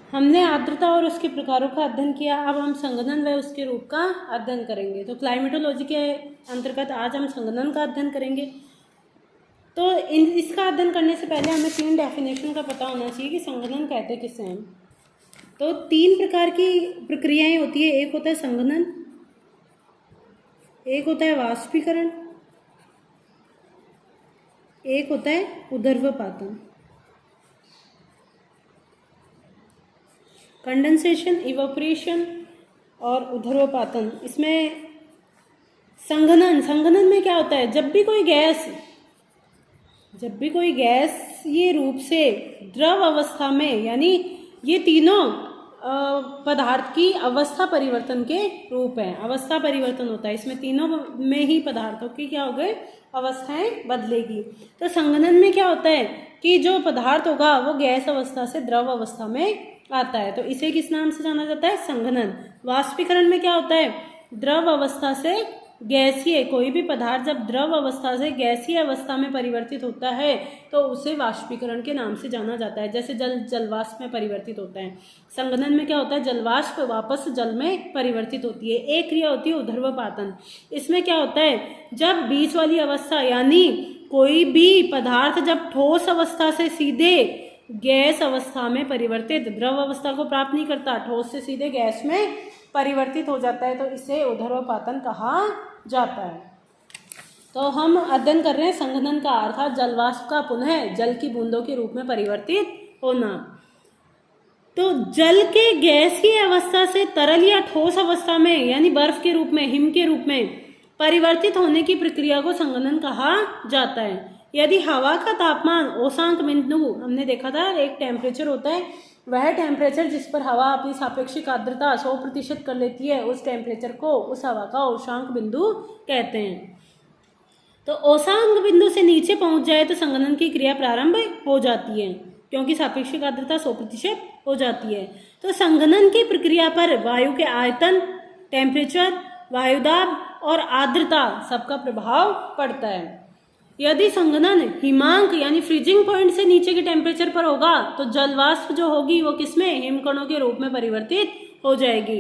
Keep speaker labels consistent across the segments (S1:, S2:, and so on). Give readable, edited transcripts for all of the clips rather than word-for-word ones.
S1: हमने आर्द्रता और उसके प्रकारों का अध्ययन किया। अब हम संघनन व उसके रूप का अध्ययन करेंगे। तो क्लाइमेटोलॉजी के अंतर्गत आज हम संघनन का अध्ययन करेंगे। तो इसका अध्ययन करने से पहले हमें 3 डेफिनेशन का पता होना चाहिए कि संघनन कहते किसे हैं। तो 3 प्रकार की प्रक्रियाएं होती है। एक होता है संघनन, एक होता है वाष्पीकरण, एक होता है ऊर्ध्वपातन। कंडेंसेशन, इवेपोरेशन और ऊर्ध्वपातन। इसमें संघनन में क्या होता है, जब भी कोई गैस ये रूप से द्रव अवस्था में, यानी ये तीनों पदार्थ की अवस्था परिवर्तन के रूप है। अवस्था परिवर्तन होता है इसमें, तीनों में ही पदार्थों की क्या हो गए, अवस्थाएं बदलेगी। तो संघनन में क्या होता है कि जो पदार्थ होगा वो गैस अवस्था से द्रव अवस्था में आता है, तो इसे किस नाम से जाना जाता है, संघनन। वाष्पीकरण में क्या होता है, द्रव अवस्था से गैसीय, कोई भी पदार्थ जब द्रव अवस्था से गैसीय अवस्था में परिवर्तित होता है तो उसे वाष्पीकरण के नाम से जाना जाता है। जैसे जलवाष्प में परिवर्तित होता है। संघनन में क्या होता है, जलवाष्प वापस जल में परिवर्तित होती है। एक क्रिया होती है ऊर्ध्वपातन। इसमें क्या होता है, जब बीच वाली अवस्था यानी कोई भी पदार्थ जब ठोस अवस्था से सीधे गैस अवस्था में परिवर्तित, द्रव अवस्था को प्राप्त नहीं करता, ठोस से सीधे गैस में परिवर्तित हो जाता है, तो इसे ऊर्ध्वपातन कहा जाता है। तो हम अध्ययन कर रहे हैं संघनन का, अर्थात जलवाष्प का पुनः जल की बूंदों के रूप में परिवर्तित होना। तो जल के गैसीय अवस्था से तरल या ठोस अवस्था में, यानी बर्फ के रूप में, हिम के रूप में परिवर्तित होने की प्रक्रिया को संघनन कहा जाता है। यदि हवा का तापमान औसांक बिंदु, हमने देखा था एक टेम्परेचर होता है, वह टेम्परेचर जिस पर हवा अपनी सापेक्षिक आर्द्रता 100% कर लेती है, उस टेम्परेचर को, उस हवा का औसांक बिंदु कहते हैं। तो औसांक बिंदु से नीचे पहुंच जाए तो संघनन की क्रिया प्रारंभ हो जाती है, क्योंकि सापेक्षिक आर्द्रता 100% हो जाती है। तो संघनन की प्रक्रिया पर वायु के आयतन, टेम्परेचर, वायुदाब और आर्द्रता सबका प्रभाव पड़ता है। यदि संघनन हिमांक यानी फ्रीजिंग पॉइंट से नीचे के टेम्परेचर पर होगा तो जलवाष्प जो होगी वो किसमें, हिमकणों के रूप में परिवर्तित हो जाएगी।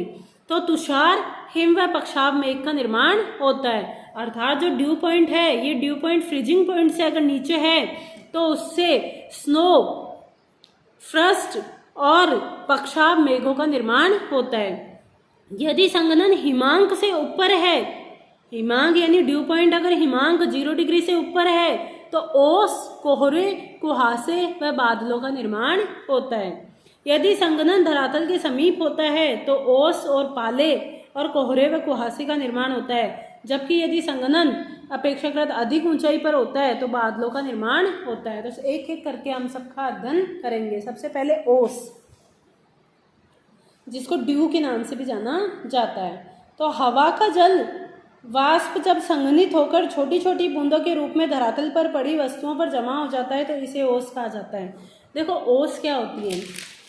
S1: तो तुषार, हिम व पक्षाभ मेघ का निर्माण होता है। अर्थात जो ड्यू पॉइंट है, ये ड्यू पॉइंट फ्रीजिंग पॉइंट से अगर नीचे है तो उससे स्नो, फ्रस्ट और पक्षाभ मेघों का निर्माण होता है। यदि संघनन हिमांक से ऊपर है, हिमांक यानी ड्यू पॉइंट अगर हिमांक 0 डिग्री से ऊपर है तो ओस, कोहरे, कुहासे व बादलों का निर्माण होता है। यदि संघनन धरातल के समीप होता है तो ओस और पाले और कोहरे व कुहासे का निर्माण होता है। जबकि यदि संघनन अपेक्षाकृत अधिक ऊंचाई पर होता है तो बादलों का निर्माण होता है। तो एक एक करके हम सबका अध्ययन करेंगे। सबसे पहले ओस, जिसको ड्यू के नाम से भी जाना जाता है। तो हवा का जल वाष्प जब संघनित होकर छोटी छोटी बूंदों के रूप में धरातल पर पड़ी वस्तुओं पर जमा हो जाता है तो इसे ओस कहा जाता है। देखो ओस क्या होती है,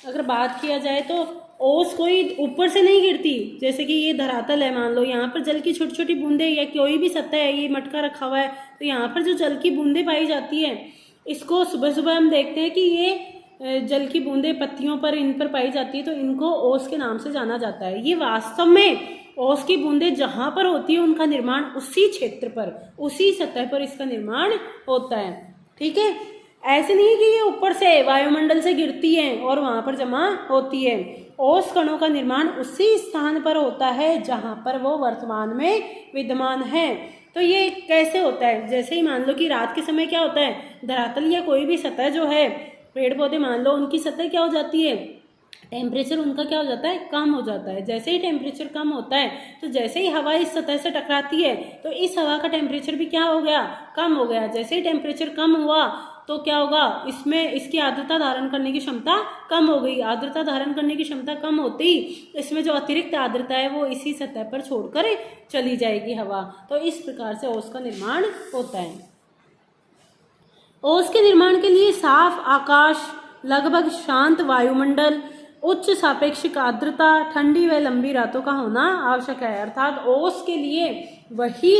S1: अगर बात किया जाए तो ओस कोई ऊपर से नहीं गिरती। जैसे कि ये धरातल है, मान लो यहाँ पर जल की छोटी छोटी बूंदें, या कोई भी सतह है, ये मटका रखा हुआ है, तो यहाँ पर जो जल की बूंदें पाई जाती है, इसको सुबह सुबह हम देखते हैं कि ये जल की बूंदें पत्तियों पर, इन पर पाई जाती है, तो इनको ओस के नाम से जाना जाता है। ये वास्तव में ओस की बूंदें जहाँ पर होती है उनका निर्माण उसी क्षेत्र पर, उसी सतह पर इसका निर्माण होता है। ठीक है, ऐसे नहीं कि ये ऊपर से वायुमंडल से गिरती है और वहां पर जमा होती है। ओस कणों का निर्माण उसी स्थान पर होता है जहां पर वो वर्तमान में विद्यमान है। तो ये कैसे होता है, जैसे ही मान लो कि रात के समय क्या होता है, धरातल या कोई भी सतह जो है, पेड़ पौधे मान लो, उनकी सतह क्या हो जाती है, टेम्परेचर उनका क्या हो जाता है, कम हो जाता है। जैसे ही टेम्परेचर कम होता है तो जैसे ही हवा इस सतह से टकराती है तो इस हवा का टेम्परेचर भी क्या हो गया, कम हो गया। जैसे ही टेम्परेचर कम हुआ तो क्या होगा, इसमें इसकी आर्द्रता धारण करने की क्षमता कम हो गई। आर्द्रता धारण करने की क्षमता कम होते ही इसमें जो अतिरिक्त आर्द्रता है वो इसी सतह पर छोड़कर चली जाएगी हवा। तो इस प्रकार से ओस का निर्माण होता है। ओस के निर्माण के लिए साफ आकाश, लगभग शांत वायुमंडल, उच्च सापेक्षिक आर्द्रता, ठंडी व लंबी रातों का होना आवश्यक है। अर्थात ओस के लिए वही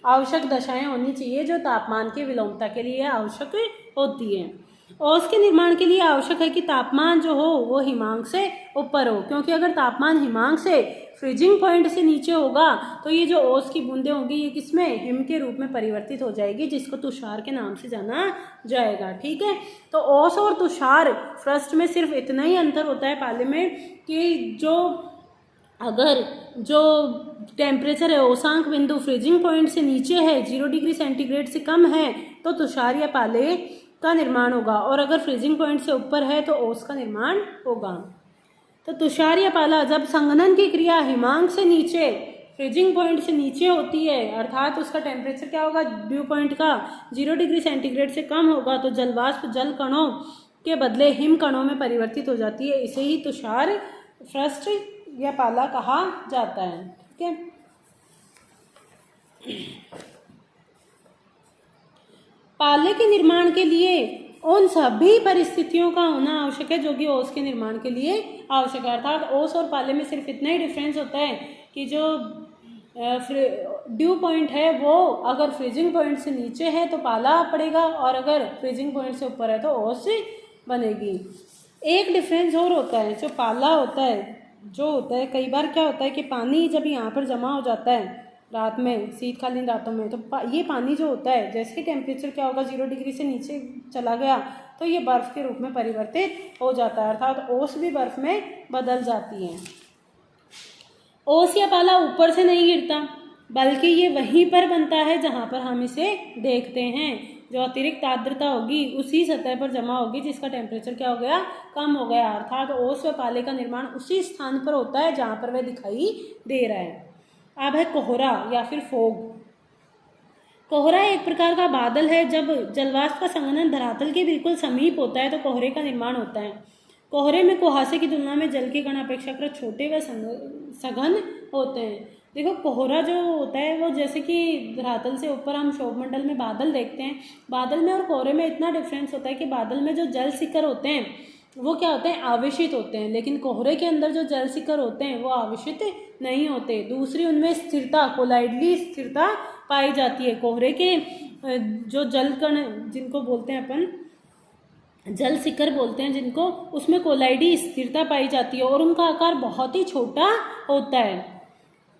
S1: आवश्यक दशाएं होनी चाहिए जो तापमान की विलोमता के लिए आवश्यक होती है। ओस के निर्माण के लिए आवश्यक है कि तापमान जो हो वो हिमांक से ऊपर हो, क्योंकि अगर तापमान हिमांक से फ्रीजिंग पॉइंट से नीचे होगा तो ये जो ओस की बूंदें होंगी ये किसमें, हिम के रूप में परिवर्तित हो जाएगी, जिसको तुषार के नाम से जाना जाएगा। ठीक है, तो ओस और तुषार फ्रस्ट में सिर्फ इतना ही अंतर होता है पाले में कि जो अगर जो टेम्परेचर है ओसांक बिंदु फ्रीजिंग पॉइंट से नीचे है, 0 डिग्री सेंटीग्रेड से कम है, तो तुषार या पाले का निर्माण होगा, और अगर फ्रीजिंग पॉइंट से ऊपर है तो ओस का निर्माण होगा। तो तुषार या पाला जब संघनन की क्रिया हिमांक से नीचे फ्रीजिंग पॉइंट से नीचे होती है, अर्थात उसका टेम्परेचर क्या होगा, ड्यू पॉइंट का 0 डिग्री सेंटीग्रेड से कम होगा, तो जलवाष्प जल कणों के बदले हिम कणों में परिवर्तित हो जाती है। इसे ही तुषार फ्रस्ट या पाला कहा जाता है। ठीक है, पाले के निर्माण के लिए उन सभी परिस्थितियों का होना आवश्यक है जो कि ओस के निर्माण के लिए आवश्यक है। अर्थात ओस और पाले में सिर्फ इतना ही डिफरेंस होता है कि जो ड्यू पॉइंट है वो अगर फ्रीजिंग पॉइंट से नीचे है तो पाला पड़ेगा, और अगर फ्रीजिंग पॉइंट से ऊपर है तो ओस बनेगी। एक डिफरेंस और होता है, जो पाला होता है जो होता है, कई बार क्या होता है कि पानी जब यहाँ पर जमा हो जाता है रात में, शीतकालीन रातों में, तो ये पानी जो होता है जैसे ही टेम्परेचर क्या होगा 0 डिग्री से नीचे चला गया तो ये बर्फ़ के रूप में परिवर्तित हो जाता है, अर्थात ओस भी बर्फ़ में बदल जाती है। ओस या पाला ऊपर से नहीं गिरता, बल्कि ये वहीं पर बनता है जहाँ पर हम इसे देखते हैं। जो अतिरिक्त आर्द्रता होगी उसी सतह पर जमा होगी जिसका टेम्परेचर क्या हो गया, कम हो गया, अर्थात ओस व पाले का निर्माण उसी स्थान पर होता है जहाँ पर वह दिखाई दे रहा है। अब है कोहरा या फिर फोग। कोहरा एक प्रकार का बादल है। जब जलवाष्प का संघनन धरातल के बिल्कुल समीप होता है तो कोहरे का निर्माण होता है। कोहरे में कुहासे की तुलना में जल के कण अपेक्षाकृत छोटे व सघन होते हैं। देखो, कोहरा जो होता है वो जैसे कि धरातल से ऊपर हम क्षोभमंडल में बादल देखते हैं, बादल में और कोहरे में इतना डिफरेंस होता है कि बादल में जो जल शिखर होते हैं वो क्या होते हैं, आवेशित होते हैं, लेकिन कोहरे के अंदर जो जल शिखर होते हैं वो आवेशित नहीं होते। दूसरी उनमें स्थिरता, कोलाइडली स्थिरता पाई जाती है। कोहरे के जो जल कण जिनको बोलते हैं अपन जल शिखर बोलते हैं जिनको, उसमें कोलाइडी स्थिरता पाई जाती है और उनका आकार बहुत ही छोटा होता है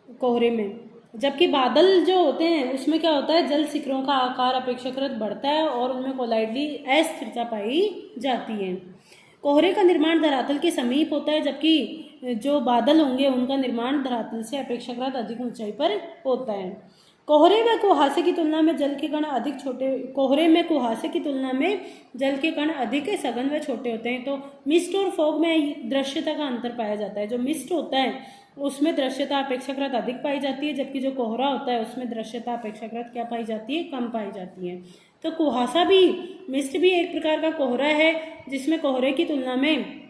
S1: कोहरे में। जबकि बादल जो होते हैं उसमें क्या होता है, जल शिखरों का आकार अपेक्षाकृत बढ़ता है और उनमें कोलाइडली अस्थिरता पाई जाती है। कोहरे का निर्माण धरातल के समीप होता है, जबकि जो बादल होंगे उनका निर्माण धरातल से अपेक्षाकृत अधिक ऊंचाई पर होता है। कोहरे में कुहासे की तुलना में जल के कण अधिक छोटे, कोहरे में कुहासे की तुलना में जल के कण अधिक सघन व छोटे होते हैं। तो मिस्ट और फॉग में दृश्यता का अंतर पाया जाता है। जो मिस्ट होता है उसमें दृश्यता अपेक्षाकृत अधिक पाई जाती है, जबकि जो कोहरा होता है उसमें दृश्यता अपेक्षाकृत क्या पाई जाती है, कम पाई जाती है। तो कुहासा भी, मिस्ट भी एक प्रकार का कोहरा है जिसमें कोहरे की तुलना में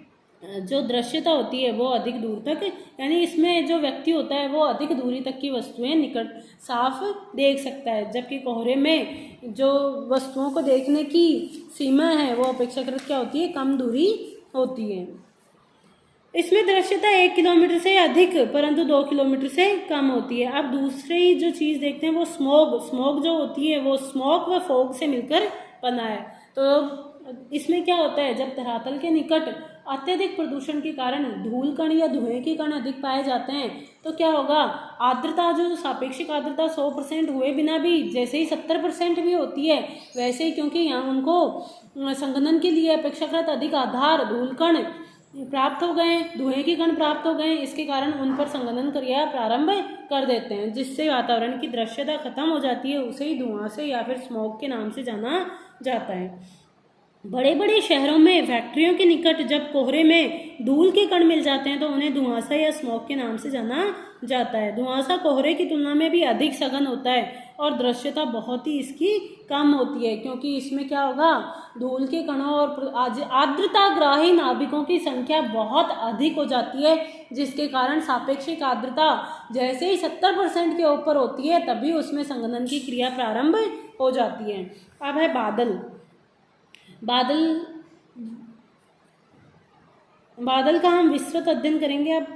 S1: जो दृश्यता होती है वो अधिक दूर तक, यानी इसमें जो व्यक्ति होता है वो अधिक दूरी तक की वस्तुएं निकट साफ देख सकता है, जबकि कोहरे में जो वस्तुओं को देखने की सीमा है वो अपेक्षाकृत क्या होती है, कम दूरी होती है। इसमें दृश्यता 1 किलोमीटर से अधिक परंतु 2 किलोमीटर से कम होती है। अब दूसरी जो चीज़ देखते हैं वो स्मोग जो होती है वो स्मोक व फॉग से मिलकर बना है। तो इसमें क्या होता है, जब धरातल के निकट अत्यधिक प्रदूषण के कारण धूल कण या धुएं के कण अधिक पाए जाते हैं तो क्या होगा, आर्द्रता जो सापेक्षिक आर्द्रता 100% हुए बिना भी जैसे ही 70% भी होती है, वैसे ही क्योंकि यहाँ उनको संघनन के लिए अपेक्षाकृत अधिक आधार धूल कण प्राप्त हो गए, धुएं के कण प्राप्त हो गए, इसके कारण उन पर संघनन क्रिया प्रारंभ कर देते हैं, जिससे वातावरण की दृश्यता खत्म हो जाती है। उसे ही धुआं से या फिर स्मोक के नाम से जाना जाता है। बड़े बड़े शहरों में फैक्ट्रियों के निकट जब कोहरे में धूल के कण मिल जाते हैं तो उन्हें धुआंसा या स्मोक के नाम से जाना जाता है। धुआंसा कोहरे की तुलना में भी अधिक सघन होता है और दृश्यता बहुत ही इसकी कम होती है, क्योंकि इसमें क्या होगा, धूल के कणों और आर्द्रताग्राही नाभिकों की संख्या बहुत अधिक हो जाती है, जिसके कारण सापेक्षिक आर्द्रता जैसे ही 70% के ऊपर होती है तभी उसमें संघनन की क्रिया प्रारंभ हो जाती है। अब है बादल का हम विस्तृत अध्ययन करेंगे। अब